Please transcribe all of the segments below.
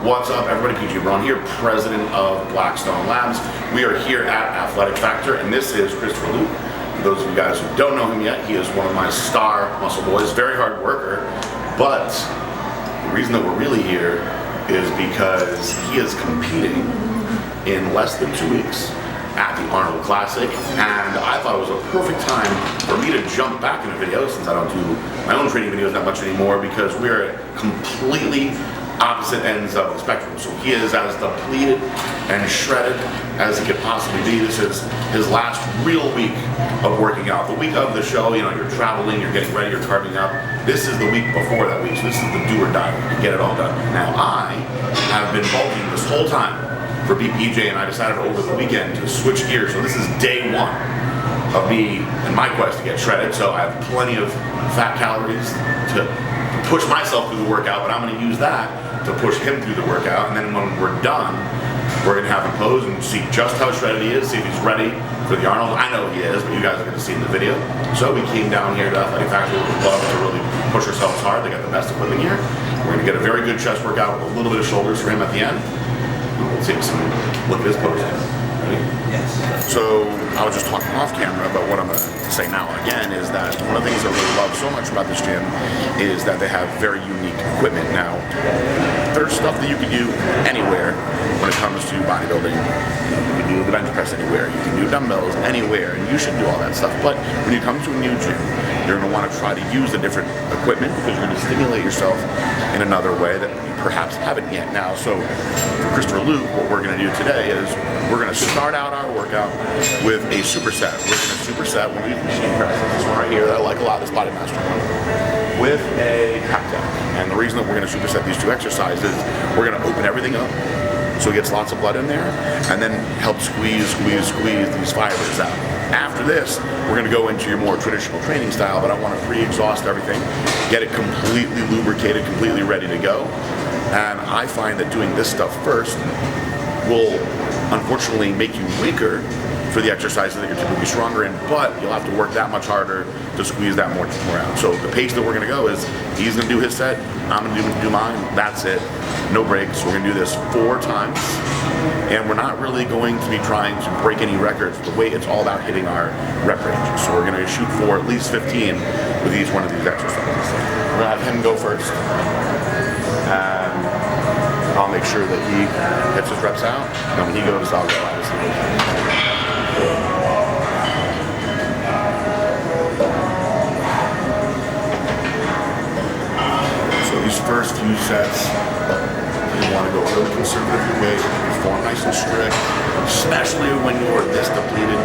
What's up, everybody? PG Braun here, president of Blackstone Labs. We are here at Athletic Factor, and this is Christopher Luke. For those of you guys who don't know him yet, he is one of my star muscle boys, very hard worker. But the reason that we're really here is because he is competing in less than 2 weeks at the Arnold Classic, and I thought it was a perfect time for me to jump back in a video, since I don't do my own training videos that much anymore, because we're at completely opposite ends of the spectrum. So he is as depleted and shredded as he could possibly be. This is his last real week of working out. The week of the show, you know, you're traveling, you're getting ready, you're carving up. This is the week before that week, so this is the do or die week. You get it all done. Now, I have been bulking this whole time for BPJ, and I decided over the weekend to switch gears. So this is day one of me and my quest to get shredded. So I have plenty of fat calories to push myself through the workout, but I'm going to use that to push him through the workout. And then when we're done, we're going to have him pose and see just how shredded he is, see if he's ready for the Arnold. I know he is, but you guys are going to see in the video. So we came down here to Athletic Factor with the club to really push ourselves hard. They got the best equipment here. We're going to get a very good chest workout with a little bit of shoulders for him at the end. We'll take some look at his pose. Ready? Yes. So I was just talking off camera, but what I'm going to say now again is that one of the things I really love so much about this gym is that they have very unique equipment. Now, there's stuff that you can do anywhere when it comes to bodybuilding. You can do the bench press anywhere, you can do dumbbells anywhere, and you should do all that stuff. But when you come to a new gym, you're going to want to try to use the different equipment because you're going to stimulate yourself in another way that you perhaps haven't yet. Now, so for Christopher Luke, what we're going to do today is we're going to start out our workout with a superset. We're going to superset one of these machine presses, this one right here that I like a lot, this Body Master one, with a hack deck. And the reason that we're going to superset these two exercises, we're going to open everything up so it gets lots of blood in there, and then help squeeze these fibers out. After this, we're going to go into your more traditional training style, but I want to pre-exhaust everything, get it completely lubricated, completely ready to go. And I find that doing this stuff first will unfortunately make you weaker for the exercises that you're typically stronger in, but you'll have to work that much harder to squeeze that more out. So the pace that we're going to go is he's going to do his set, I'm going to do mine, that's it. No breaks. We're going to do this 4 times, and we're not really going to be trying to break any records. The way it's all about hitting our rep ranges. So we're going to shoot for at least 15 with each one of these exercises. We're going to have him go first, and I'll make sure that he gets his reps out. And when he goes, I'll go, obviously. So these first few sets, you want to go really conservative with your weight, form nice and strict, especially when you're this depleted,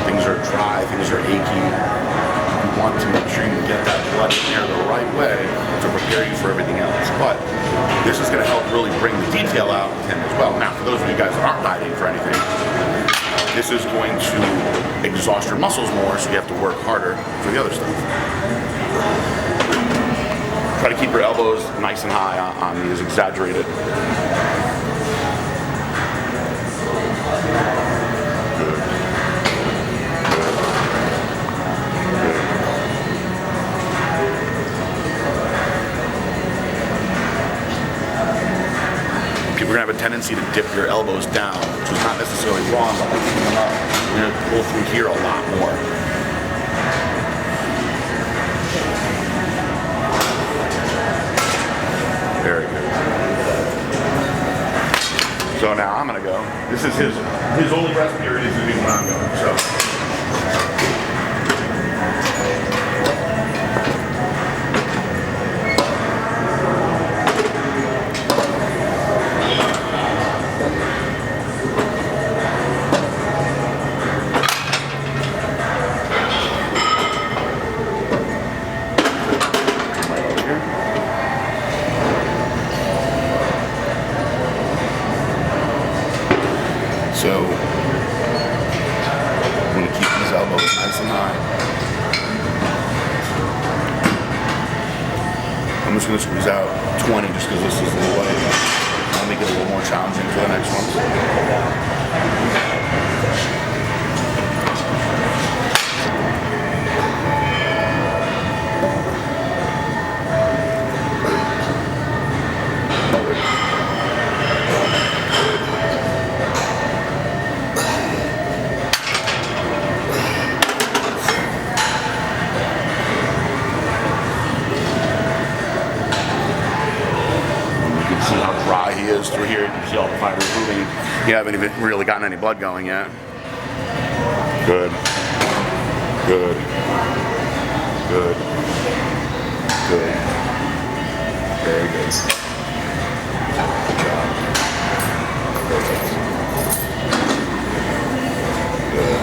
things are dry, things are achy. You want to make sure you get that blood in there the right way to prepare you for everything else. But this is going to help really bring the detail out with him as well. Now, for those of you guys that aren't dieting for anything, this is going to exhaust your muscles more, so you have to work harder for the other stuff. Try to keep your elbows nice and high on these, exaggerated. Good. Good. People are going to have a tendency to dip your elbows down, which is not necessarily wrong, but lifting them up, you're going to pull through here a lot more. Very good. So now I'm going to go. This is his only rest period is going to be when I'm going. So. So, I'm going to keep these elbows nice and high. I'm just going to squeeze out 20 just because this is a little light. I'll make it a little more challenging for the next one. raw he is through here. You can see all the fibers moving. You haven't even really gotten any blood going yet. Good. Good. Good. Good. Very good. Good job. Perfect. Good.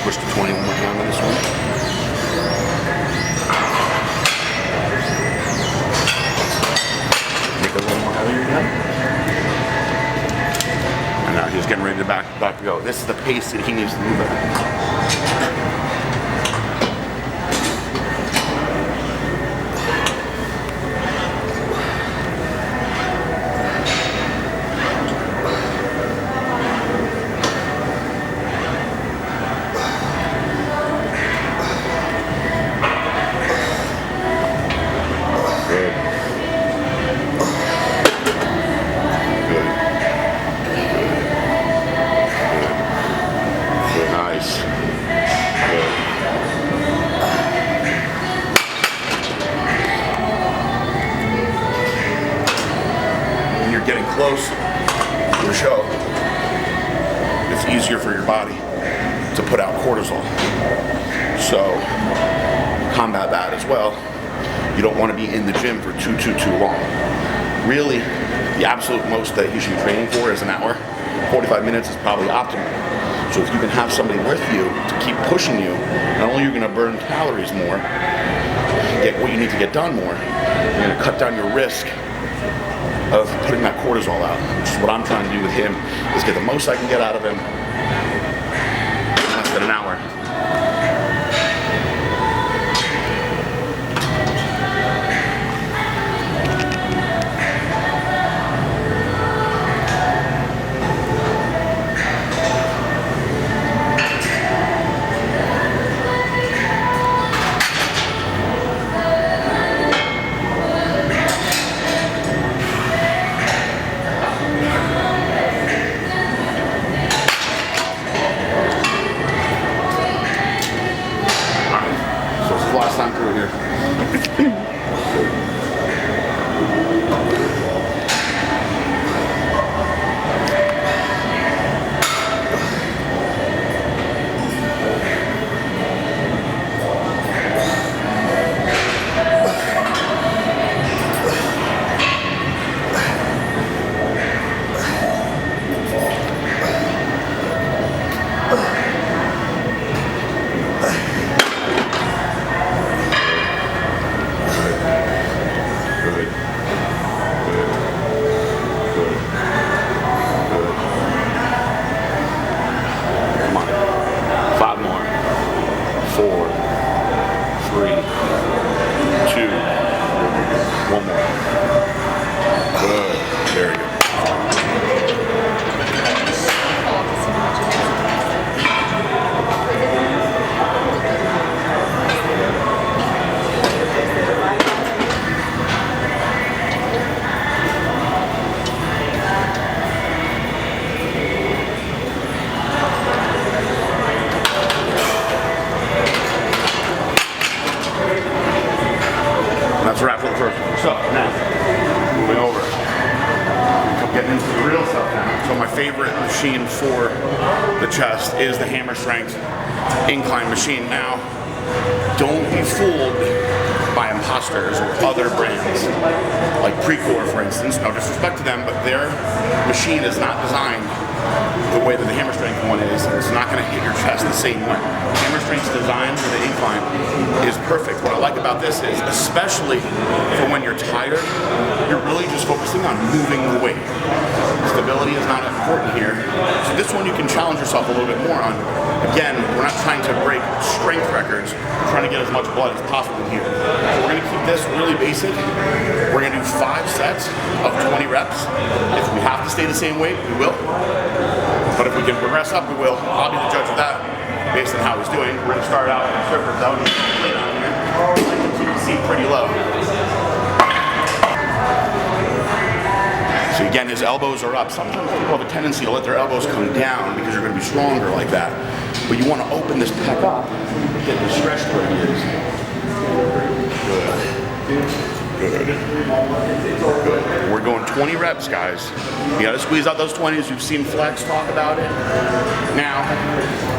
Push to 20 one more time on this one. Make it a little more heavier again. And now he's getting ready to back to go. This is the pace that he needs to move at. Getting close to the show, it's easier for your body to put out cortisol. So combat that as well. You don't want to be in the gym for too long. Really, the absolute most that you should be training for is an hour. 45 minutes is probably optimal. So if you can have somebody with you to keep pushing you, not only are you going to burn calories more, get what you need to get done more, you're going to cut down your risk of putting that cortisol out, which is what I'm trying to do with him, is get the most I can get out of him in less than an hour. Last time through here. That's a wrap for the first one. So now, moving over. I'm getting into the real stuff now. So my favorite machine for the chest is the Hammer Strength Incline machine. Now, don't be fooled by imposters or other brands, like Precor, for instance. No disrespect to them, but their machine is not designed the way that the hammer strength one is, it's not going to hit your chest the same way. Hammer strength's design for the incline is perfect. What I like about this is, especially for when you're tired, you're really just focusing on moving the weight. Stability is not important here. So this one you can challenge yourself a little bit more on. Again, we're not trying to break strength records. We're trying to get as much blood as possible here. So we're going to keep this really basic. We're going to do 5 sets of 20 reps. If we have to stay the same weight, we will. But if we can progress up, we will. I'll be the judge of that based on how he's doing. We're going to start out with the surfer zone. Lay down here. I like to keep the seat pretty low. So again, his elbows are up. Sometimes people have a tendency to let their elbows come down because you're going to be stronger like that. But you want to open this pec up, get the stretch where it is. Good. Good. We're going 20 reps, guys. You gotta squeeze out those 20s. You've seen Flex talk about it. Now,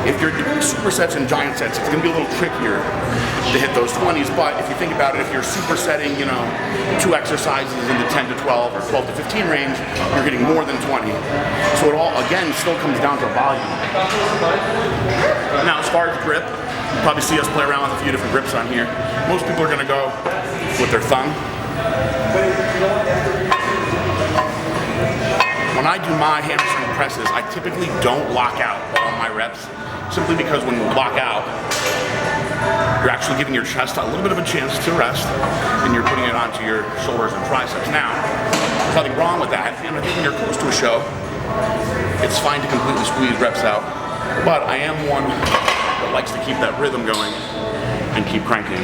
if you're doing supersets and giant sets, it's gonna be a little trickier to hit those 20s, but if you think about it, if you're supersetting, 2 exercises in the 10 to 12 or 12 to 15 range, you're getting more than 20. So it all, again, still comes down to volume. Now, as far as grip, you probably see us play around with a few different grips on here. Most people are gonna go with their thumb. When I do my hamstring presses, I typically don't lock out all my reps, simply because when you lock out, you're actually giving your chest a little bit of a chance to rest, and you're putting it onto your shoulders and triceps. Now, there's nothing wrong with that, and I think when you're close to a show, it's fine to completely squeeze reps out, but I am one that likes to keep that rhythm going and keep cranking.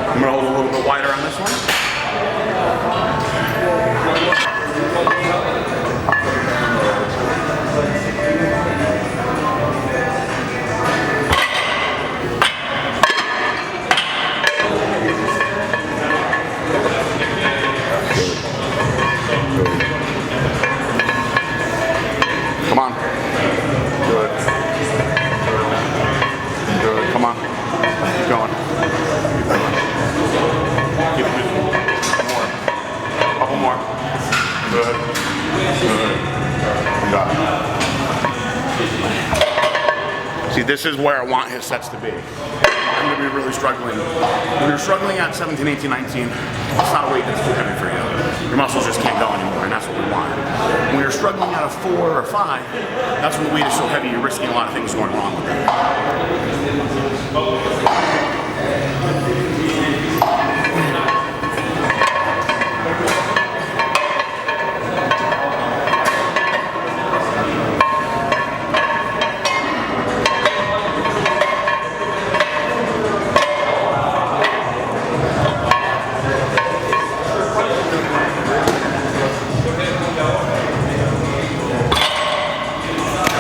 I'm going to hold a little bit wider on this one. Come on. Good. Good. Come on. Keep going. Keep going. Keep moving. More. Couple more. Good. Good. Got it. See, this is where I want his sets to be. I'm going to be really struggling. When you're struggling at 17, 18, 19, it's not a weight that's too heavy for you. Your muscles just can't go anymore, and that's what we want. When you're struggling at a 4 or 5, that's when the weight is so heavy, you're risking a lot of things going wrong with it.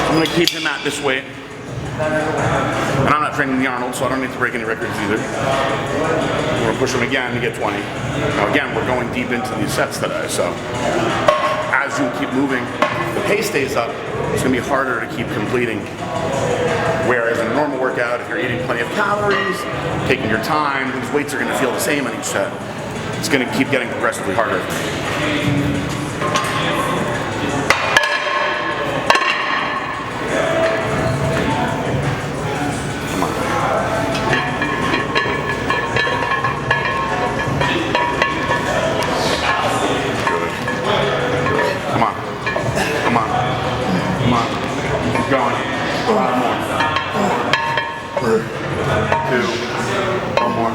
I'm going to keep him at this weight. And I'm not training the Arnold, so I don't need to break any records either. We're going to push him again to get 20. Now again, we're going deep into these sets today, so as you keep moving, the pace stays up, it's going to be harder to keep completing. Whereas in a normal workout, if you're eating plenty of calories, taking your time, these weights are going to feel the same on each set. It's going to keep getting progressively harder. Going. A lot more. 2. 1 more.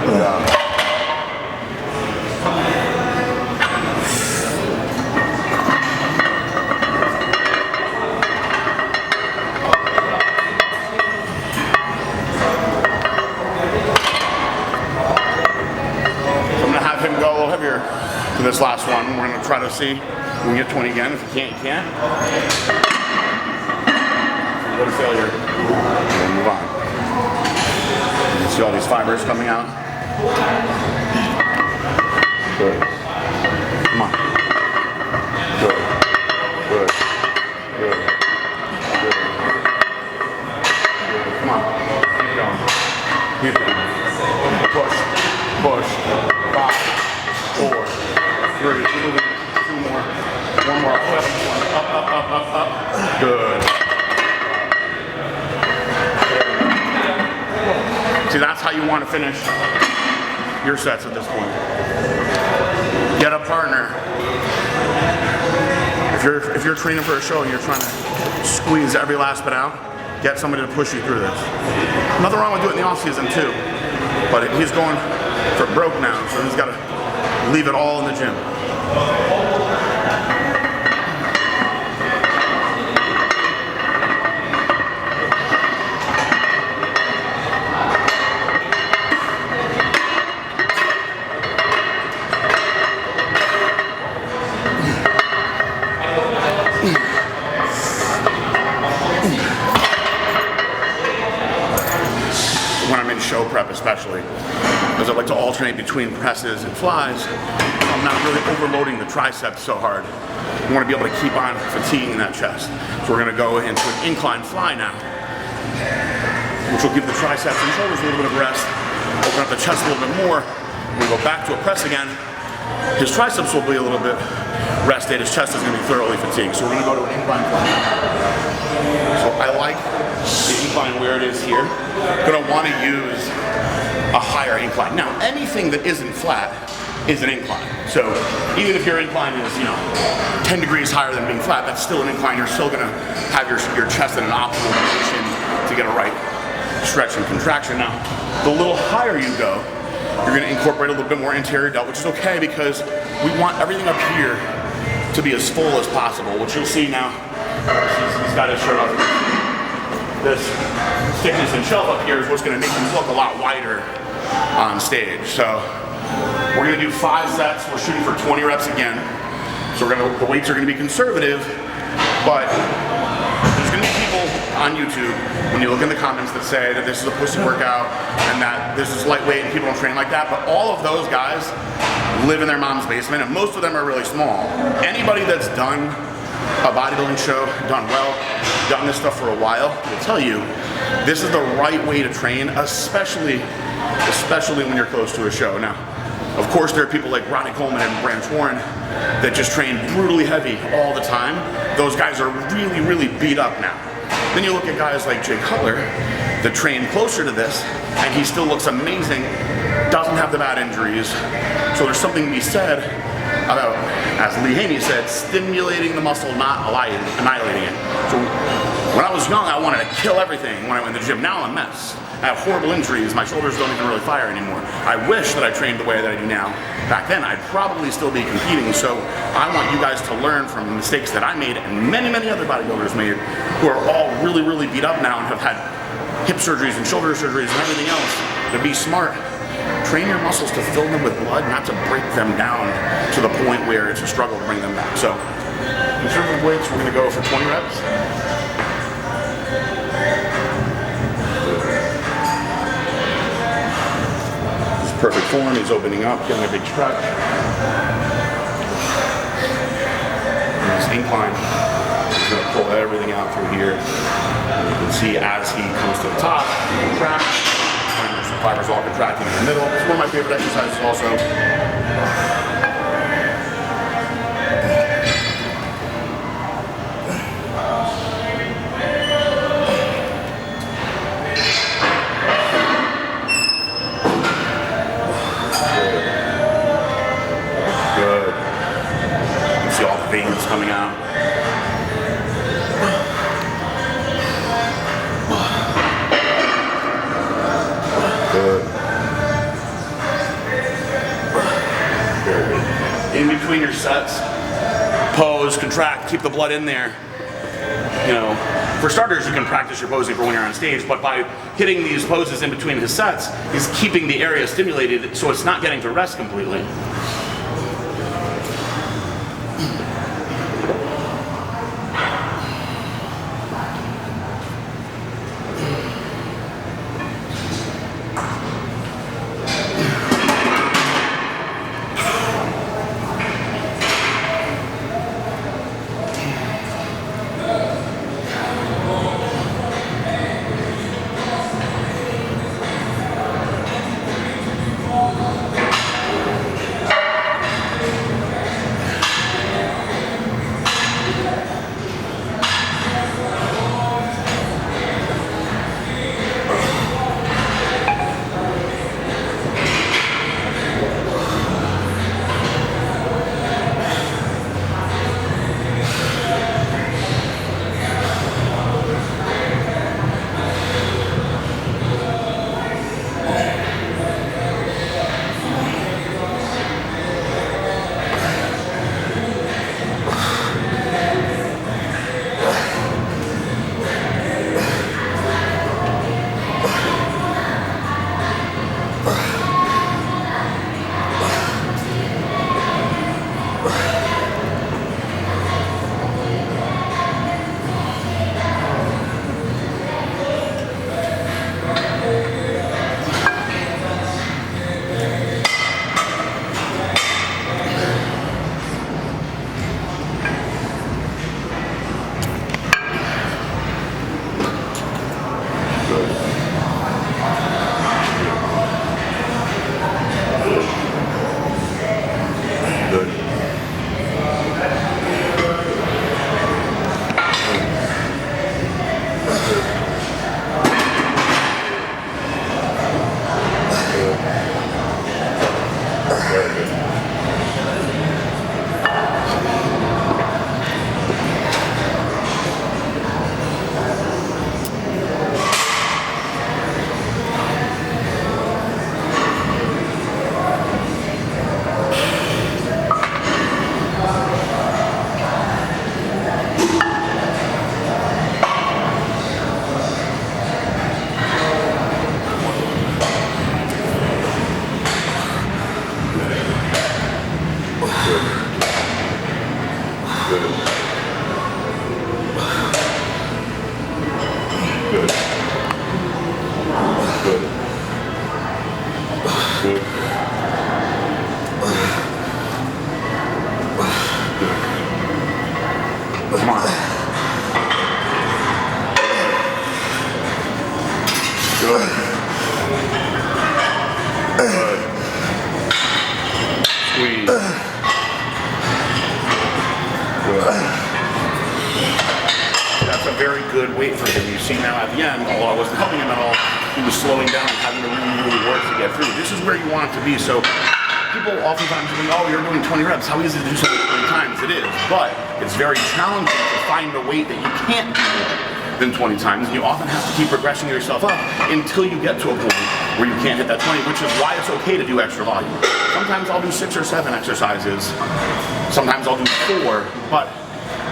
Yeah. So I'm going to have him go a little heavier for this last one. We're going to try to see if we can get 20 again. If you can't, you can't. go to failure. We'll move on. You see all these fibers coming out? Good. Come on. Good. Good. Good. Good. Good. Come on. Keep going. Keep going. Push. Push. 5, 4, 3. Two more. One more. Up. Good. See, that's how you want to finish your sets at this point. Get a partner. If you're training for a show and you're trying to squeeze every last bit out, get somebody to push you through this. Nothing wrong with doing it in the off season too, but he's going for broke now, so he's got to leave it all in the gym. When I'm in show prep especially, because I like to alternate between presses and flies, I'm not really overloading the triceps so hard. I want to be able to keep on fatiguing that chest. So we're going to go into an incline fly now, which will give the triceps and shoulders a little bit of rest, open up the chest a little bit more. When we go back to a press again, his triceps will be a little bit rested, his chest is going to be thoroughly fatigued. So we're going to go to an incline fly. So I like the incline where it is here. Going to want to use a higher incline. Now, anything that isn't flat is an incline. So even if your incline is, 10 degrees higher than being flat, that's still an incline. You're still going to have your chest in an optimal position to get a right stretch and contraction. Now, the little higher you go, you're going to incorporate a little bit more anterior delt, which is okay because we want everything up here to be as full as possible, which you'll see now. He's got his shirt off. This thickness and shelf up here is what's going to make him look a lot wider on stage. So we're going to do 5 sets. We're shooting for 20 reps again. So the weights are going to be conservative, but there's going to be people on YouTube, when you look in the comments, that say that this is a pussy workout and that this is lightweight and people don't train like that. But all of those guys live in their mom's basement, and most of them are really small. Anybody that's done a bodybuilding show, done well, done this stuff for a while, will tell you this is the right way to train, especially when you're close to a show. Now, of course, there are people like Ronnie Coleman and Braun that just train brutally heavy all the time. Those guys are really, really beat up now. Then you look at guys like Jay Cutler that train closer to this, and he still looks amazing, doesn't have the bad injuries. So there's something to be said about, as Lee Haney said, stimulating the muscle, not annihilating it. So when I was young, I wanted to kill everything when I went to the gym. Now I'm a mess. I have horrible injuries. My shoulders don't even really fire anymore. I wish that I trained the way that I do now. Back then, I'd probably still be competing. So I want you guys to learn from the mistakes that I made and many, many other bodybuilders made, who are all really, really beat up now and have had hip surgeries and shoulder surgeries and everything else. To be smart. Train your muscles to fill them with blood, not to break them down to the point where it's a struggle to bring them back. So, in terms of weights, we're going to go for 20 reps. This is perfect form. He's opening up, getting a big stretch. And this incline, he's going to pull everything out through here. And you can see as he comes to the top, he contracts. Fibers all contracting in the middle. It's one of my favorite exercises also. Good. You can see all the veins coming out. Good. In between your sets, pose, contract, keep the blood in there. For starters, you can practice your posing for when you're on stage, but by hitting these poses in between his sets, he's keeping the area stimulated so it's not getting to rest completely. Good. Good. Good. Come on. Good. Good. Squeeze. Good. That's a very good weight for him. You see now at the end, although I wasn't helping him at all, he was slowing down and having to really work to get through. This is where you want it to be. So people oftentimes think, oh, you're doing 20 reps. How easy to do something 20 times? It is. But it's very challenging to find a weight that you can't do more than 20 times. And you often have to keep progressing yourself up until you get to a point where you can't hit that 20, which is why it's okay to do extra volume. Sometimes I'll do 6 or 7 exercises. Sometimes I'll do 4, but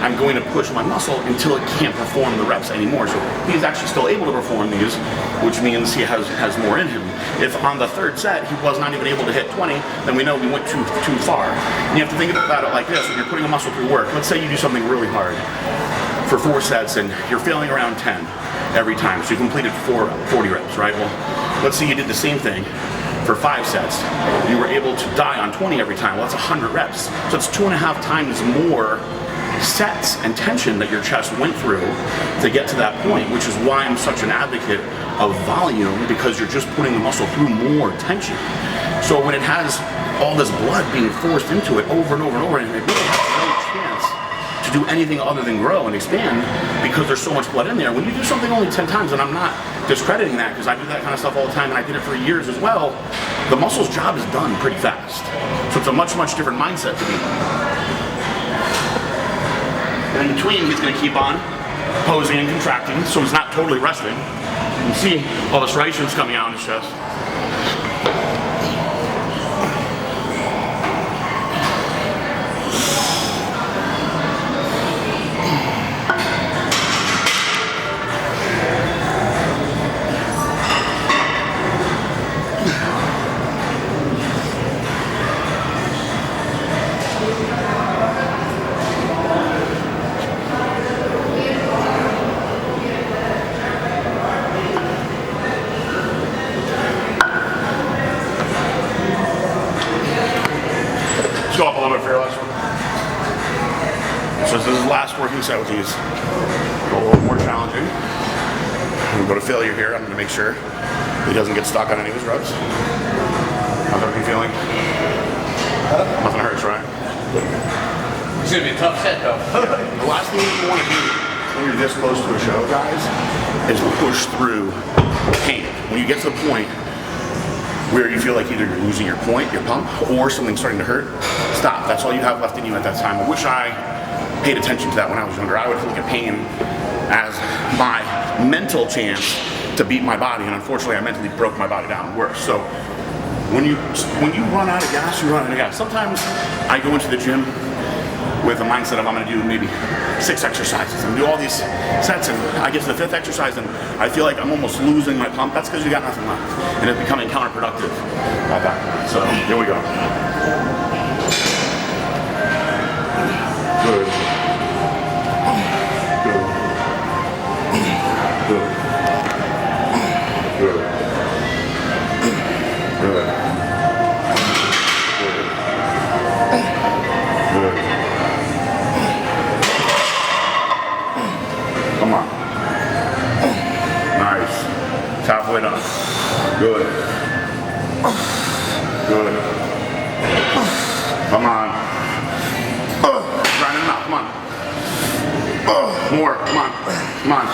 I'm going to push my muscle until it can't perform the reps anymore. So he's actually still able to perform these, which means he has more in him. If on the 3rd set he was not even able to hit 20, then we know we went too far. And you have to think about it like this: when you're putting a muscle through work, let's say you do something really hard for 4 sets and you're failing around 10 every time. So you completed 40 reps, right? Well, let's say you did the same thing for 5 sets. You were able to die on 20 every time. Well, that's 100 reps. So it's 2.5 times more sets and tension that your chest went through to get to that point, which is why I'm such an advocate of volume, because you're just putting the muscle through more tension. So when it has all this blood being forced into it over and over and over, and it really has no chance to do anything other than grow and expand because there's so much blood in there. When you do something only 10 times, and I'm not discrediting that because I do that kind of stuff all the time and I did it for years as well, the muscle's job is done pretty fast. So it's a much, much different mindset to be in. And in between, he's going to keep on posing and contracting, so he's not totally resting. You can see all the striations coming out in his chest. Go up a little bit for your last one. So this is the last working set with these. A little more challenging. I'm going to go to failure here. I'm going to make sure he doesn't get stuck on any of his reps. How's everything feeling? Nothing hurts, right? It's going to be a tough set, though. The last thing you want to do when you're this close to a show, guys, is push through pain. When you get to the point where you feel like either you're losing your point, your pump, or something's starting to hurt, stop. That's all you have left in you at that time. I wish I paid attention to that when I was younger. I would look at pain as my mental chance to beat my body, and unfortunately I mentally broke my body down worse. So when you run out of gas, you run out of gas. Sometimes I go into the gym with a mindset of I'm going to do maybe 6 exercises and do all these sets, and I get to the 5th exercise and I feel like I'm almost losing my pump. That's because you got nothing left, and it's becoming counterproductive at that point. So here we go. Good. Good. Good. Good. Good. Good. Come on. Nice. It's halfway done. Good. Good. Come on. Grinding them out. Come on. More. Come on. Come on.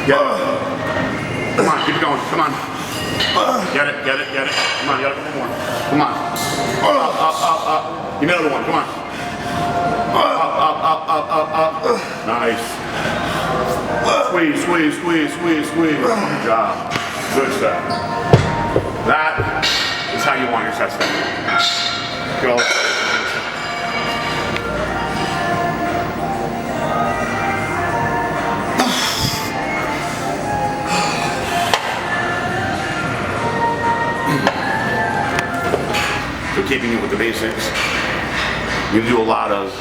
Get it. Come on. Keep it going. Come on. Get it. Get it. Get it. Come on. You got a couple more. Come on. Up. Up. Up. Up. Give me another one. Come on. Up. Nice. Squeeze, squeeze, squeeze, squeeze, squeeze. Good job. Good stuff. That is how you want your sets to be. Go. So keeping it with the basics, you can do a lot of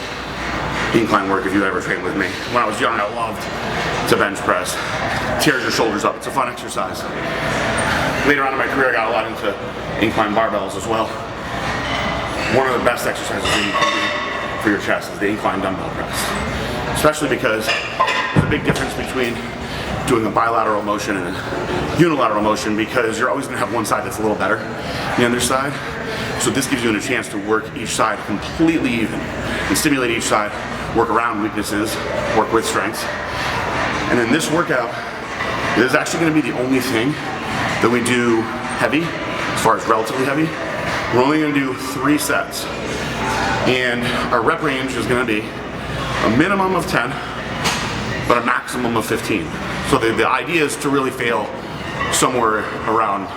incline work if you ever train with me. When I was young, I loved to bench press. tears your shoulders up. It's a fun exercise. Later on in my career, I got a lot into incline barbells as well. One of the best exercises that you can do for your chest is the incline dumbbell press. Especially because there's a big difference between doing a bilateral motion and a unilateral motion, because you're always going to have one side that's a little better than the other side. So this gives you a chance to work each side completely even and stimulate each side, work around weaknesses, work with strengths. And in this workout, it is actually going to be the only thing that we do heavy, as far as relatively heavy. We're only going to do 3 sets. And our rep range is going to be a minimum of 10, but a maximum of 15. So the idea is to really fail somewhere around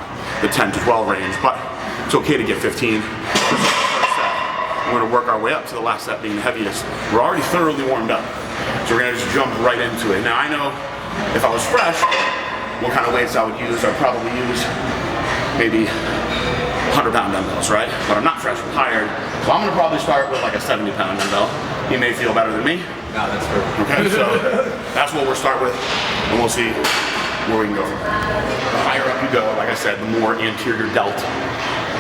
the 10 to 12 range, but it's okay to get 15. We're going to work our way up to the last set being the heaviest. We're already thoroughly warmed up, so we're going to just jump right into it. Now I know if I was fresh, what kind of weights I would use. I'd probably use maybe 100-pound dumbbells, right? But I'm not fresh, I'm tired, so I'm going to probably start with like a 70-pound dumbbell. You may feel better than me. No, that's perfect. Okay, so that's what we'll start with, and we'll see where we can go from there. The higher up you go, like I said, the more anterior delt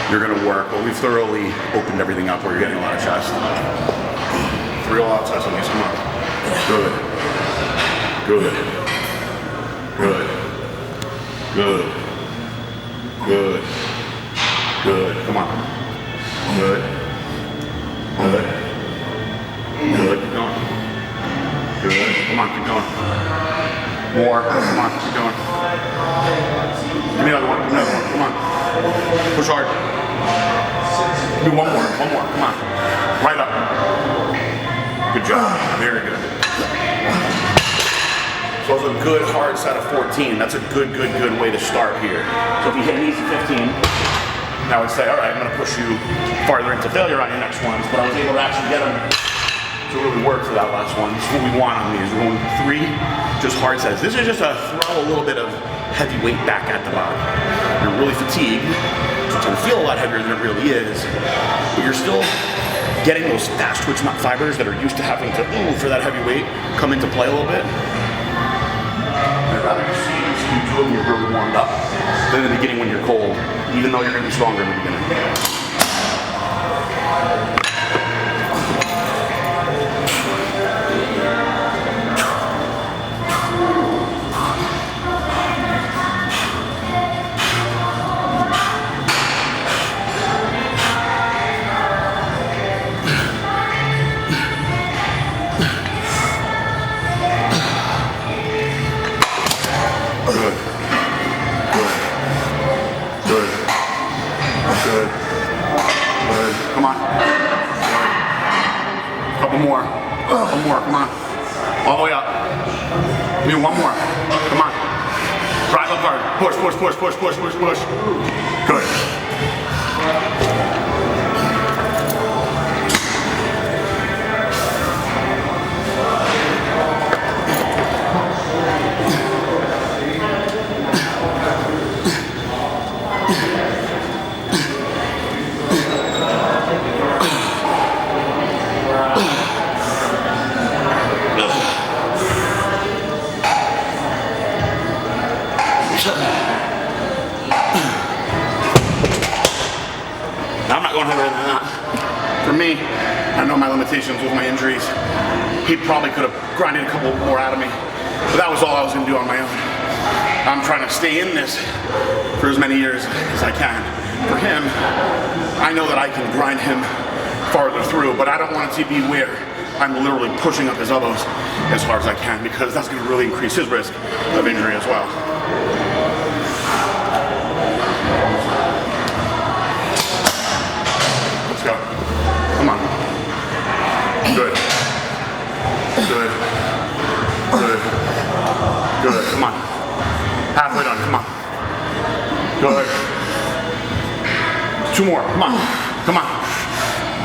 you're going to work. But we've thoroughly opened everything up where you're getting a lot of chest. 3 all-out sessions, come on. Good. Good. Good. Good. Good. Good. Come on. Good. Good. Good. Keep going. Good. Come on, keep going. More. Come on, keep going. Give me another one. Give me another one. Come on. Push hard. Do one more. One more. Come on. Right up. Good job. Very good. So it's a good hard set of 14. That's a good way to start here. So if you hit an easy 15, now I would say, all right, I'm going to push you farther into failure on your next ones, but I was able to actually get them to really work for that last one. This is what we want on these. We're going 3 just hard sets. This is just a throw a little bit of heavy weight back at the body. You're really fatigued, so it's going to feel a lot heavier than it really is, but you're still getting those fast twitch fibers that are used to having to, for that heavy weight, come into play a little bit. I'd rather see you do it when you're really warmed up than in the beginning when you're cold, even though you're going to be stronger in the beginning. One more, come on. All the way up. Do one more. Come on. Drive up hard. Push, push, push, push, push, push, push. Good. For me, I know my limitations with my injuries. He probably could have grinded a couple more out of me, but that was all I was going to do on my own. I'm trying to stay in this for as many years as I can. For him, I know that I can grind him farther through, but I don't want it to be where I'm literally pushing up his elbows as hard as I can, because that's going to really increase his risk of injury as well. Let's go. Come on. Good. Good. Good. Good. Come on. Halfway done. Come on. Good. 2 more. Come on. Come on.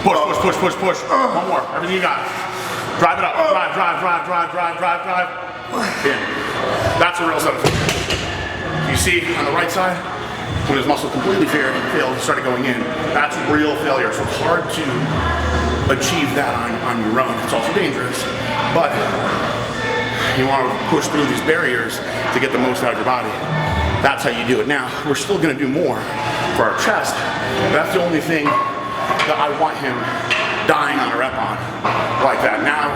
Push, push, push, push, push. One more. Everything you got. Drive it up. Drive, drive, drive, drive, drive, drive, drive. In. That's a real set of failure. You see on the right side, when his muscle completely failed, started going in. That's real failure. So it's hard to achieve that on your own. It's also dangerous, but you want to push through these barriers to get the most out of your body. That's how you do it. Now, we're still gonna do more for our chest. That's the only thing that I want him dying on a rep on, like that. Now,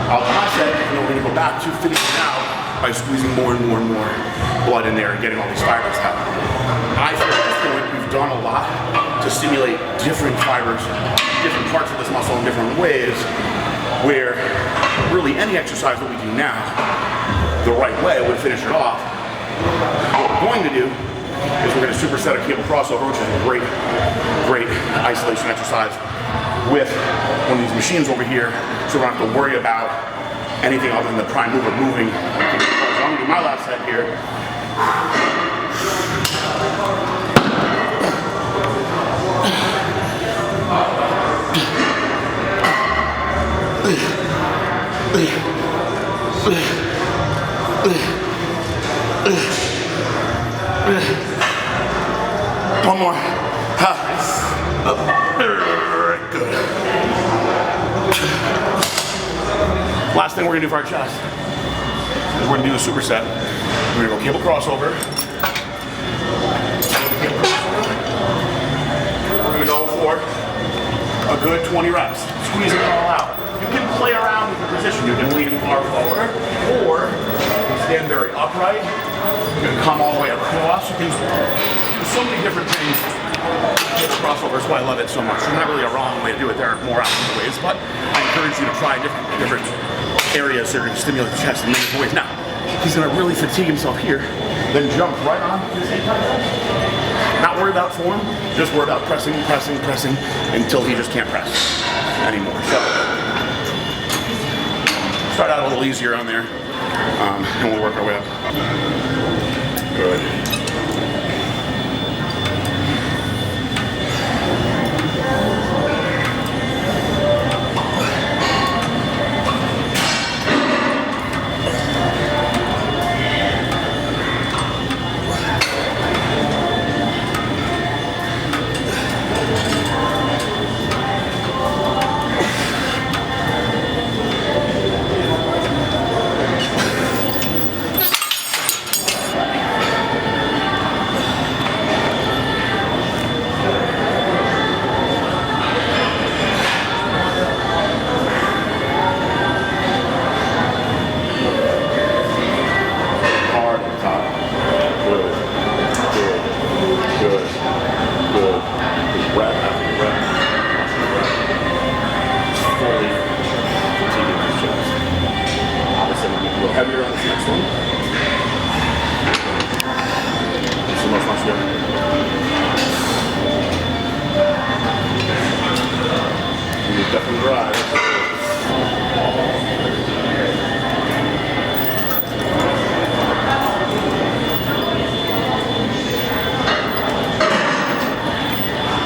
I'll set, and we're gonna go back to finishing out by squeezing more and more and more blood in there and getting all these fibers out. I feel at this point we've done a lot to stimulate different fibers, different parts of this muscle in different ways, where really any exercise that we do now, the right way would finish it off. What we're going to do is we're going to superset a cable crossover, which is a great isolation exercise with one of these machines over here, so we don't have to worry about anything other than the prime mover moving. So I'm going to do my last set here. One more. Good. Last thing we're gonna do for our chest is we're gonna do a superset. We're gonna go cable crossover. We're gonna go for a good 20 reps, squeezing it all out. You can play around with the position. You can lean far forward, or stand very upright. You can come all the way across. You can do so many different things. This crossover is why I love it so much. There's not really a wrong way to do it. There are more optimal ways, but I encourage you to try different areas that are going to stimulate the chest in many different ways. Now, he's going to really fatigue himself here, then jump right on to the same time. Not worry about form, just worry about pressing until he just can't press anymore. So, start out a little easier on there, and we'll work our way up. Good. Heavier on this next one. It's the most muscular. You're definitely dry.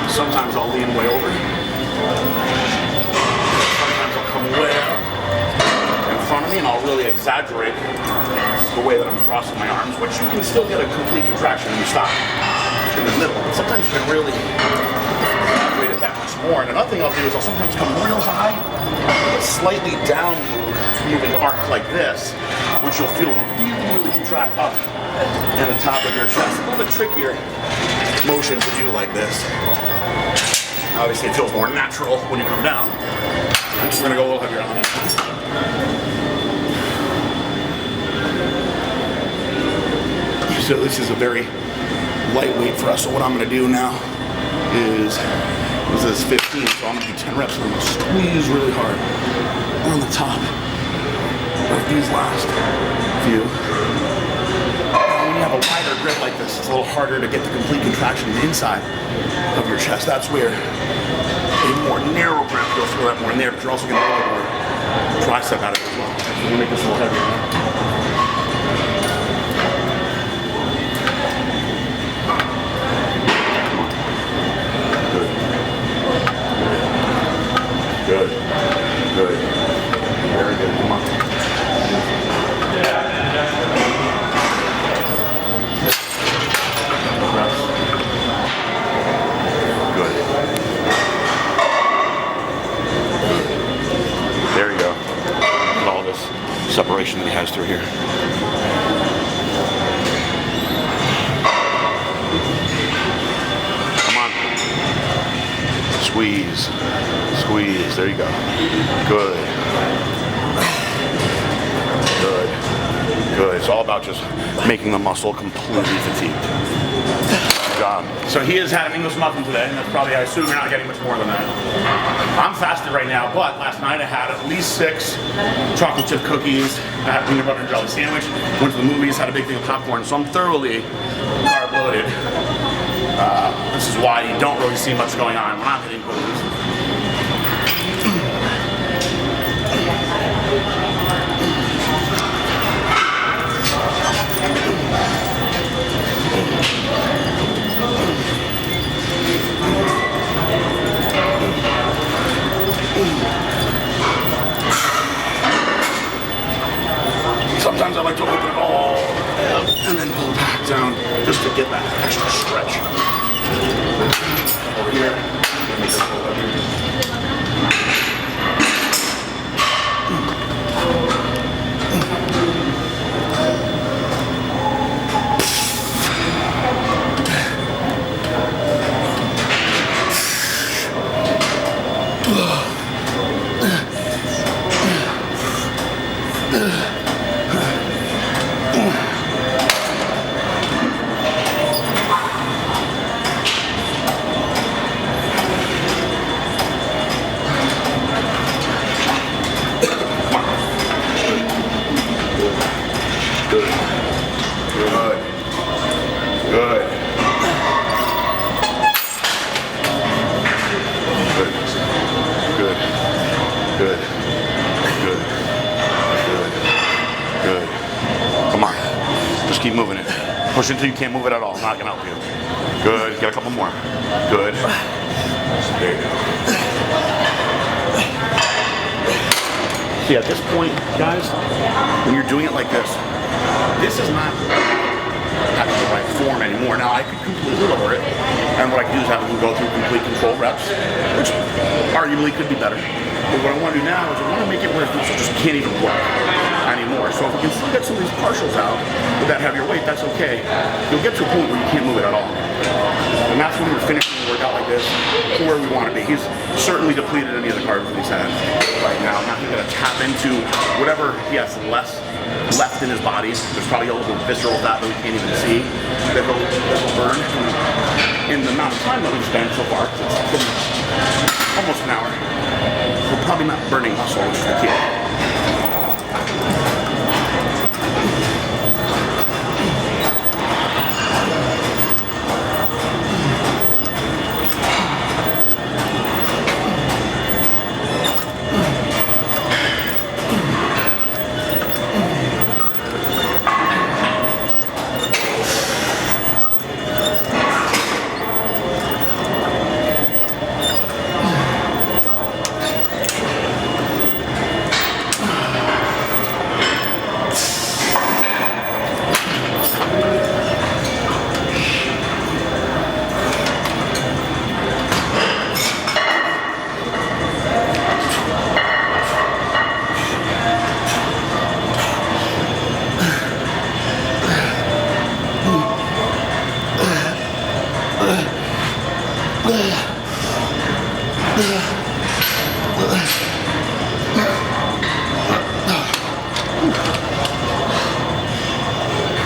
Sometimes I'll lean way over. Sometimes I'll come way out in front of me, and I'll really exaggerate the way that I'm crossing my arms, which you can still get a complete contraction when you stop in the middle. But sometimes you can really exaggerate it that much more. And another thing I'll do is I'll sometimes come real high, but slightly down moving arc like this, which you'll feel really contract up in the top of your chest. A little bit trickier motion to do like this. Obviously it feels more natural when you come down. We're going to go a little heavier on the next one. So this is a very lightweight for us. So what I'm going to do now is, this is 15, so I'm going to do 10 reps. I'm going to squeeze really hard on the top of these last few. When you have a wider grip like this, it's a little harder to get the complete contraction inside of your chest. That's where a more narrow grip, you'll feel that more in there, but you're also going to get more tricep out of it as well. So we're going to make this a little heavier now. Good. Good. Very good. Come on. Good. There you go. Look at all this separation that he has through here. Squeeze. Squeeze. There you go. Good. Good. Good. It's all about just making the muscle completely fatigued. Good job. So he has had an English muffin today, and that's probably, I assume you're not getting much more than that. I'm fasted right now, but last night I had at least 6 chocolate chip cookies. I had a peanut butter and jelly sandwich. Went to the movies, had a big thing of popcorn, so I'm thoroughly carb loaded. This is why you don't really see much going on when I'm hitting booze. Sometimes I like to open it all up and then pull it back down just to get that extra stretch. Over here. Keep moving it. Push until you can't move it at all. I'm not gonna help you. Good. Get a couple more. Good. There you go. See, at this point, guys, when you're doing it like this is not having the right form anymore. Now, I could completely lower it, and what I could do is have them go through complete control reps, which arguably could be better. But what I want to do now is I want to make it where it just can't even work anymore. So if we can still get some of these partials out with that heavier weight, that's okay. You'll get to a point where you can't move it at all. And that's when we're finishing the workout like this to where we want to be. He's certainly depleted any of the carbs that he's had right now. Now he's going to tap into whatever he has left in his body. There's probably a little visceral fat that we can't even see that will burn in the amount of time that we've spent so far. It's been almost an hour. We're probably not burning muscle, which is the key.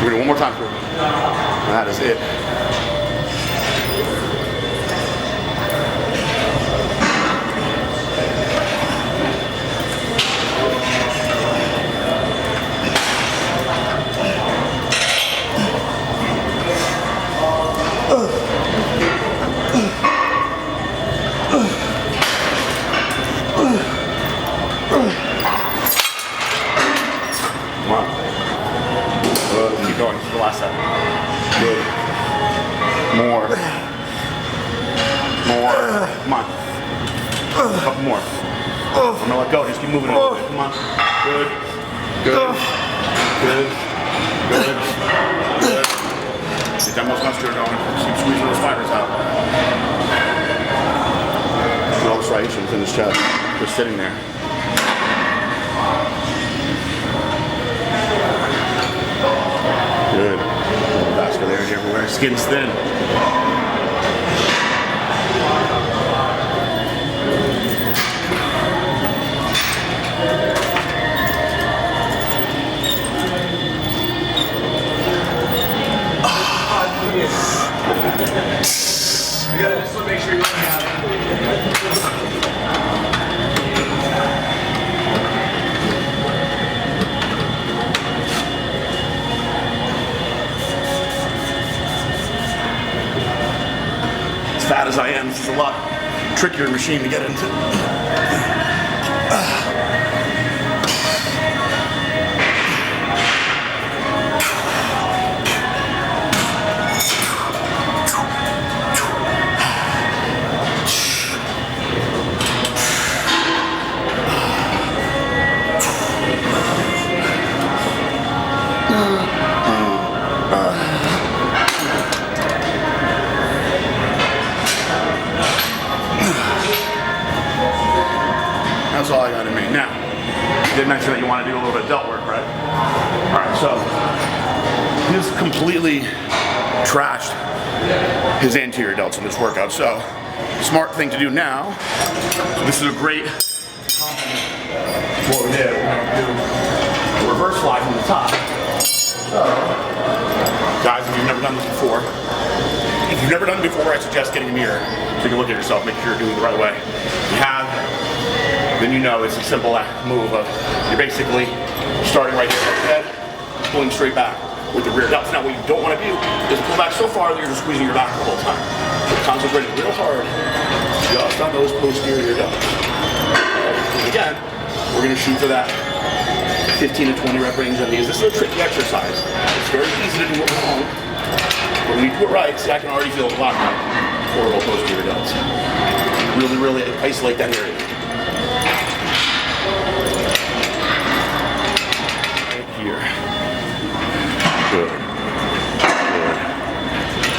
We're gonna do one more time for it. That is it. Keep going, this is the last set. Good. More. Come on. A couple more. I'm gonna let go, just keep moving it a little bit. Come on. Good. Get that most muscular going. Keep squeezing those fibers out. Look at all the striations in his chest. Just sitting there. Good. Vascularity everywhere. Skin's thin. You gotta just make sure you don't have it. As fat as I am, this is a lot trickier machine to get into. That's all I got in me. Now, you did mention that you want to do a little bit of delt work, right? All right, so he's completely trashed his anterior delts in this workout. So, smart thing to do now. So this is a great what we did. We're going to do a reverse fly from the top. So, guys, if you've never done this before, I suggest getting a mirror so you can look at yourself, make sure you're doing it the right way. If you have, then you know it's a simple move of you're basically starting right here at the head, pulling straight back with the rear delts. Now what you don't want to do is pull back so far that you're just squeezing your back the whole time. So concentrate real hard just on those posterior delts. And again, we're going to shoot for that 15 to 20 rep range on these. This is a tricky exercise. It's very easy to do it wrong. But when you do it right, see, I can already feel the block out. Horrible posterior delts. Really, really isolate that area. Right here. Good. Good.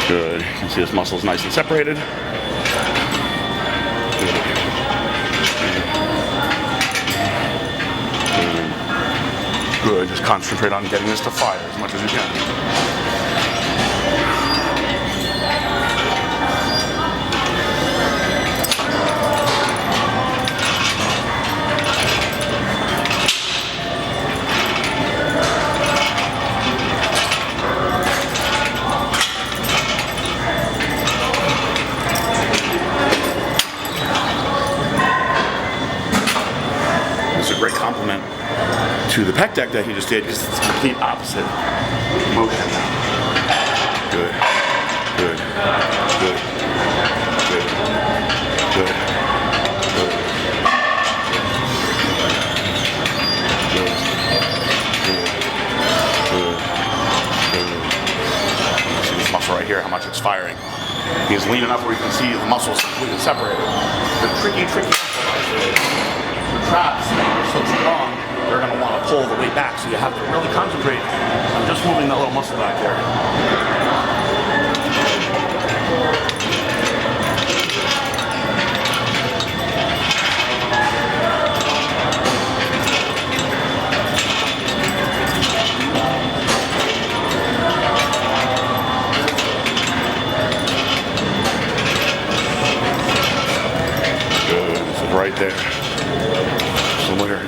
Good. You can see this muscle is nice and separated. Good. Good. Just concentrate on getting this to fire as much as you can. Compliment to the pec deck that he just did because it's the complete opposite motion now. Good. Good. Good. Good. Good. Good. Good. Good. Good. See this muscle right here, how much it's firing. He's lean enough where you can see the muscles completely separated. The tricky traps are so strong, they're going to want to pull the weight back, so you have to really concentrate on just moving that little muscle back there. Good, this is right there. Somewhere.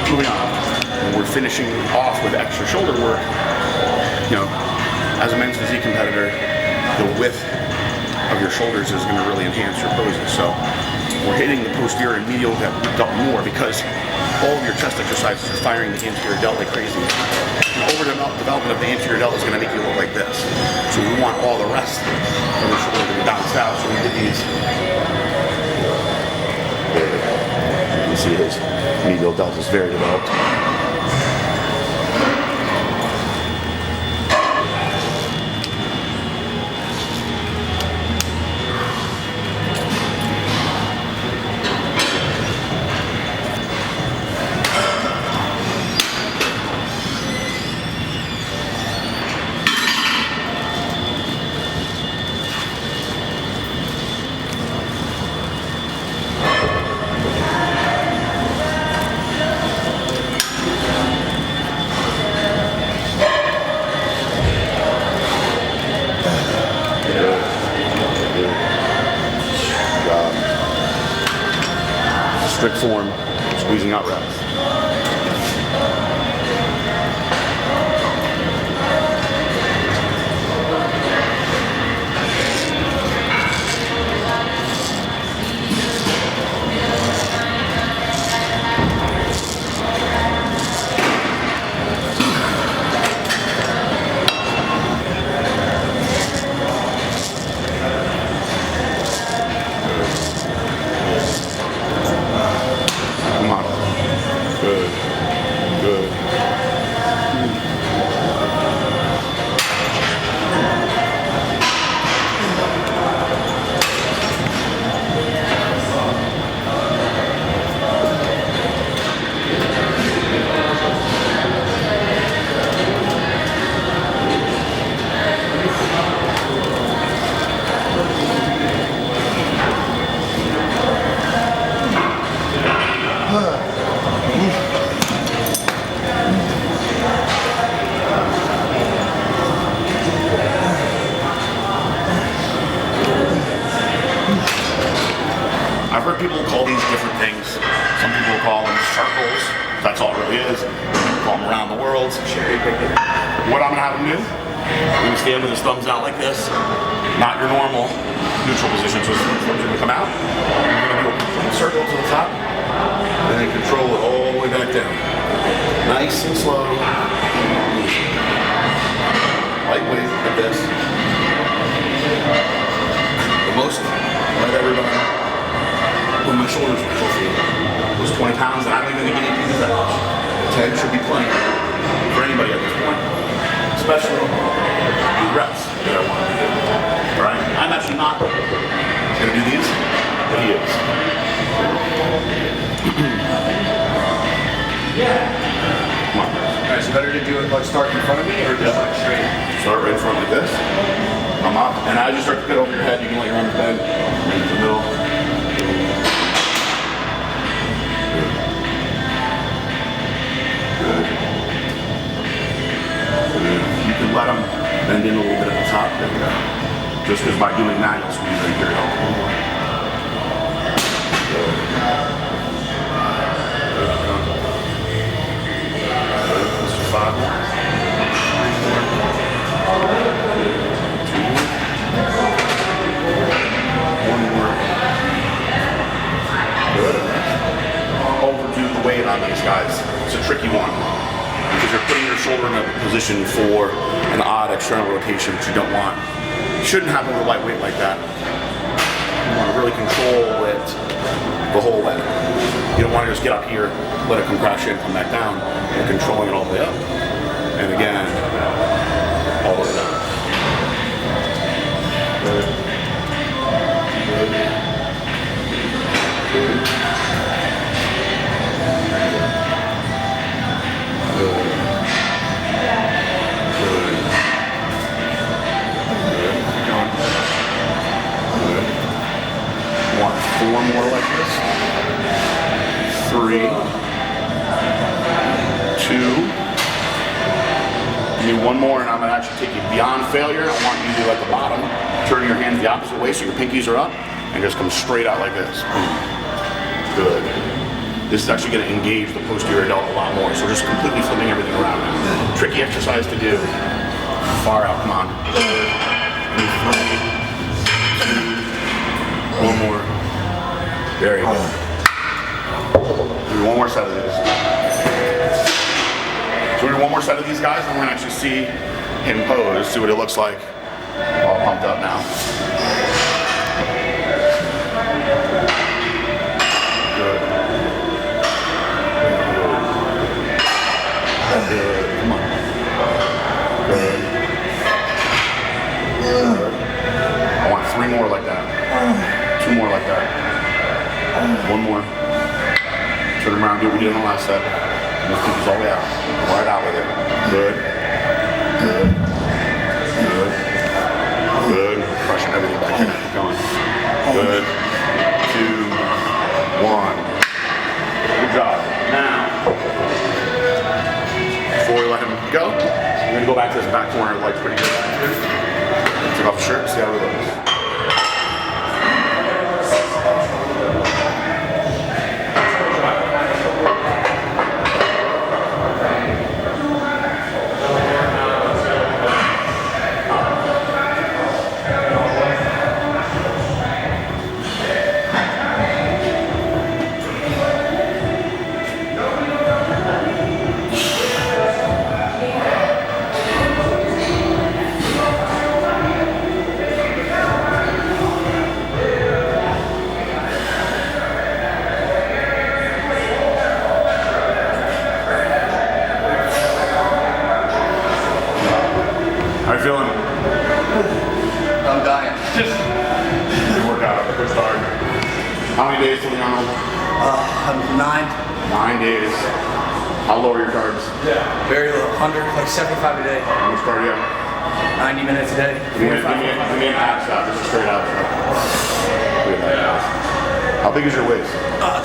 Moving on, when we're finishing off with extra shoulder work, you know, as a men's physique competitor, the width of your shoulders is going to really enhance your poses. So we're hitting the posterior and medial delt more because all of your chest exercises are firing the anterior delt like crazy. The overdevelopment of the anterior delt is going to make you look like this. So we want all the rest of the shoulder to be balanced out. So we get these. You can see his medial delt is very developed. strict form, squeezing out reps. Come on. Good. Good. I've heard people call these different things. Some people call them circles. That's all it really is. People call them around the world. What I'm gonna have him do, I'm gonna stand with his thumbs out like this. Not your normal neutral position, so his thumbs are gonna come out. I'm gonna do a complete circle to the top, and then control it all the way back down. Nice and slow. Lightweight like this. The most I've ever done. When my shoulders were healthy, it was 20 pounds, and I don't even think you need to do that much. 10 should be plenty for anybody at this point, especially the reps that I want to do. Right? I'm actually not going to do these, but he is. Come on. Alright, so better to do it like start in front of me or just like straight? Start right in front like this. Come up, and as you start to get over your head, you can let your arms bend into the middle. You can let them bend in a little bit at the top. There you go. Just because by doing that, you'll squeeze right here. This is 5 more. 1 more. Good. Overdo the weight on these guys. It's a tricky one. Because you're putting your shoulder in a position for an odd external rotation, which you don't want. You shouldn't happen with a light weight like that. You want to really control it the whole way. You don't want to just get up here, let it come crash in, come back down. You're controlling it all the way up. And again, all the way down. Good. Good. Good. Want 4 more like this. 3, 2. Give me 1 more, and I'm gonna actually take you beyond failure. I want you to do at the bottom, turn your hands the opposite way so your pinkies are up, and just come straight out like this. Good. This is actually gonna engage the posterior delt a lot more. So just completely flipping everything around now. Tricky exercise to do. Far out, come on. 3, 2, 1 more. Very good. Do 1 more set of these. So we're doing 1 more set of these guys, and we're gonna actually see him pose, see what it looks like. All pumped up now. Good. Good. Come on. Good. Good. I want 3 more like that. 2 more like that. 1 more. Turn them around, do what we did on the last set. Lift these all the way out. Right out with it. Good. Good. Good. Good. Crushing everything back here. Keep going. Good. 2, 1. Good job. Now, before we let him go, we're going to go back to this back corner like pretty good back here. Take off the shirt, see how it looks. How you feeling? I'm dying. Good workout. Good start. How many days till the Arnold? 9. 9 days. How low are your carbs? Very low. Under like 75 a day. How much cardio? 90 minutes a day. Give me an ab shot. Just a straight ab shot. Look at that. How big is your waist?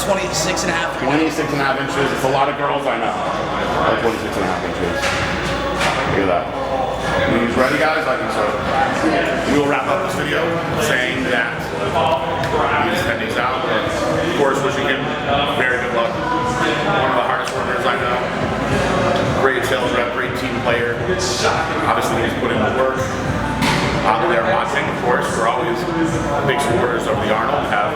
26 and a half. 26 and a half inches. It's a lot of girls I know. Like 26 and a half inches. Look at that. Knees ready, guys? I think so. We'll wrap up this video saying that he's 10 days out. And of course, wishing him very good luck. One of the hardest workers I know. Great sales rep, great team player. Obviously, he's put in the work. Out there watching, of course, we're always big supporters of the Arnold. Have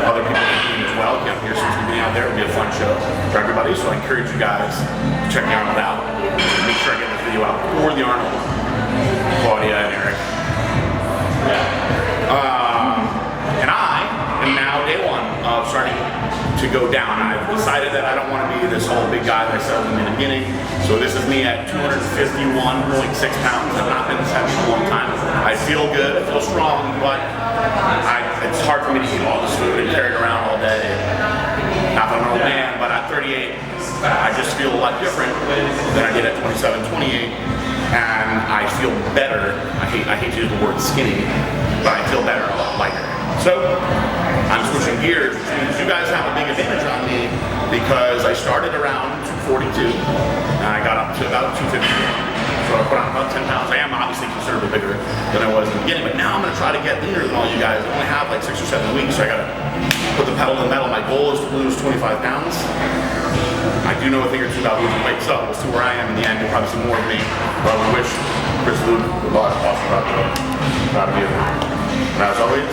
other people in the team as well. Get here some TV out there. It'll be a fun show for everybody. So I encourage you guys to check the Arnold out. Make sure I get this video out for the Arnold. Claudia and Eric. And I am now day one of starting to go down. I've decided that I don't want to be this whole big guy that I said in the beginning. So this is me at 251.6 pounds. I've not been this heavy in a long time. I feel good, I feel strong, but it's hard for me to eat all this food and carry it around all day. Not that I'm an old man, but at 38, I just feel a lot different than I did at 27, 28. And I feel better. I hate to use the word skinny, but I feel better, a lot lighter. So I'm switching gears, which means you guys have a big advantage on me because I started around 242 and I got up to about 250. So I put on about 10 pounds. I am obviously considerably bigger than I was in the beginning, but now I'm going to try to get leaner than all you guys. I only have like 6 or 7 weeks, so I got to put the pedal to the metal. My goal is to lose 25 pounds. I do know a thing or two about losing weight, so we'll see where I am in the end. You'll probably see more of me. But we wish Chris Luke good luck. Awesome about the proud of you. And as always,